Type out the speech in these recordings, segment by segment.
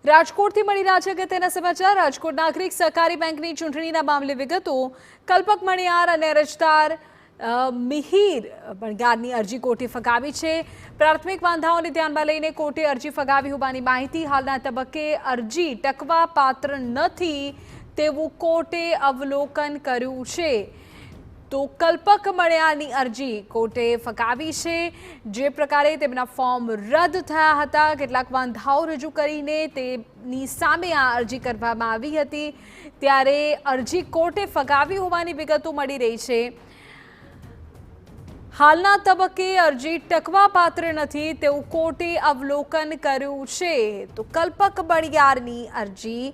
રાજકોટથી મળી રહ્યા છે અગત્યના સમાચાર। રાજકોટ નાગરિક સહકારી બેંકની ચૂંટણીના મામલે વિગતો। કલ્પક મણિયાર અને અરજદાર મિહિર બણગારની અરજી કોર્ટે ફગાવી છે। પ્રાથમિક વાંધાઓને ધ્યાનમાં લઈને કોર્ટે અરજી ફગાવી હોવાની માહિતી। હાલના તબક્કે અરજી ટકવા પાત્ર નથી તેવું કોર્ટે અવલોકન કર્યું છે। તો કલ્પક મણિયારની અરજી કોર્ટે ફગાવી છે। જે પ્રકારે તેમના ફોર્મ રદ થયા હતા, કેટલાક વાંધાઓ રજૂ કરીને તેની સામે આ અરજી કરવામાં આવી હતી, ત્યારે અરજી કોર્ટે ફગાવી હોવાની વિગતો મળી રહી છે। હાલના તબક્કે અરજી ટકવા પાત્ર નથી તેવું કોર્ટે અવલોકન કર્યું છે। તો કલ્પક મણિયારની અરજી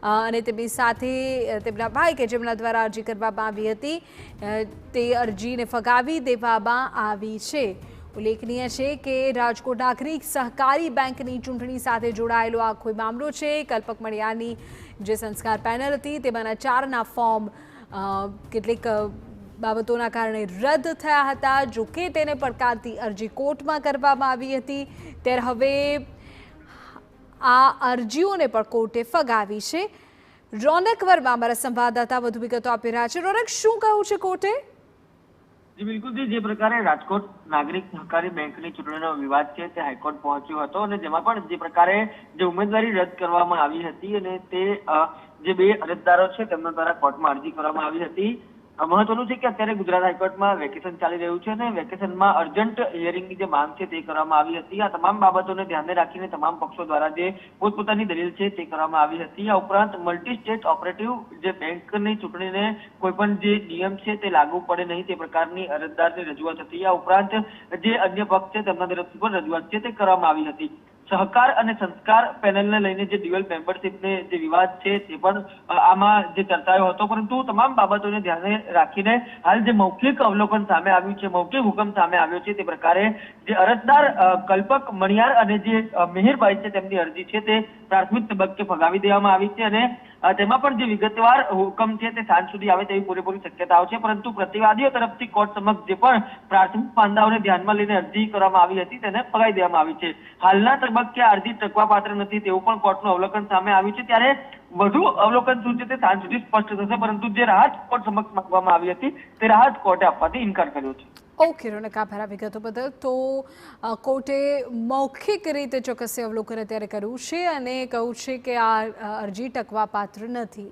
અને તેમની સાથે તેમના ભાઈ કે જેમના દ્વારા અરજી કરવામાં આવી હતી તે અરજીને ફગાવી દેવામાં આવી છે। ઉલ્લેખનીય છે કે રાજકોટ નાગરિક સહકારી બેંકની ચૂંટણી સાથે જોડાયેલો આ કોઈ મામલો છે। કલ્પક મણિયારની જે સંસ્કાર પેનલ હતી તેમાંના 4ના ફોર્મ કેટલીક બાબતોના કારણે રદ થયા હતા। જો કે તેને પડકારતી અરજી કોર્ટમાં કરવામાં આવી હતી, ત્યારે હવે આ અરજીઓને પણ કોર્ટે ફગાવી છે। રોનક વર્મા અમારા સંવાદદાતા વધુ વિગતો આપી રહ્યા છે। રોનક, શું કહ્યું છે કોર્ટે? જી બિલકુલ જી, જે પ્રકારે રાજકોટ નાગરિક સહકારી બેંકની ચૂંટણીનો વિવાદ છે તે હાઈકોર્ટ પહોંચ્યો હતો અને જેમાં પણ જે પ્રકારે જે ઉમેદવારી રદ કરવામાં આવી હતી અને તે જે બે અરજદારો છે તેમના દ્વારા કોર્ટમાં અરજી કરવામાં આવી હતી। મહત્વનું છે કે અત્યારે ગુજરાત હાઈકોર્ટમાં વેકેશન ચાલી રહ્યું છે અને વેકેશનમાં અર્જન્ટ હિયરિંગની જે માંગ છે તે કરવામાં આવી હતી। આ તમામ બાબતોને ધ્યાને રાખીને તમામ પક્ષો દ્વારા જે પોતપોતાની દલીલ છે તે કરવામાં આવી હતી। આ ઉપરાંત મલ્ટી સ્ટેટ ઓપરેટિવ જે બેંકની ચૂંટણીને કોઈ પણ જે નિયમ છે તે લાગુ પડે નહીં તે પ્રકારની અરજદારની રજૂઆત હતી। આ ઉપરાંત જે અન્ય પક્ષ છે તેમના તરફથી પણ રજૂઆત છે તે કરવામાં આવી હતી। સહકાર અને સંસ્કાર પેનલને લઈને જે ડ્યુઅલ મેમ્બરશિપને જે વિવાદ છે તે પણ આમાં જે ચર્ચાયો હતો, પરંતુ તમામ બાબતોને ધ્યાને રાખીને હાલ જે મૌખિક અવલોકન સામે આવ્યું છે, મૌખિક હુકમ સામે આવ્યો છે, તે પ્રકારે જે અરજદાર કલ્પક મણિયાર અને જે મિહિરભાઈ છે તેમની અરજી છે તે પ્રાથમિક તબક્કે ફગાવી દેવામાં આવી છે અને તેમાં પણ જે વિગતવાર હુકમ છે તે સાંજ સુધી આવે તેવી પૂરેપૂરી શક્યતાઓ છે। પરંતુ પ્રતિવાદીઓ તરફથી કોર્ટ સમક્ષ જે પણ પ્રાથમિક પાંદાઓને ધ્યાનમાં લઈને અરજી કરવામાં આવી હતી તેને ફગાવી દેવામાં આવી છે। હાલના તબક્કે અરજી ટકવા પાત્ર નથી તેવું પણ કોર્ટનું અવલોકન સામે આવ્યું છે, ત્યારે વધુ અવલોકન શું છે તે સાંજ સુધી સ્પષ્ટ થશે। પરંતુ જે રાહત કોર્ટ સમક્ષ માંગવામાં આવી હતી તે રાહત કોર્ટે આપવાથી ઇનકાર કર્યો છે। ઓકે રોનક, આભાર વિગતો બદલ। તો કોર્ટે મૌખિક રીતે ચોક્કસ અવલોકન અત્યારે કર્યું છે અને કહ્યું છે કે આ અરજી ટકવા પાત્ર નથી।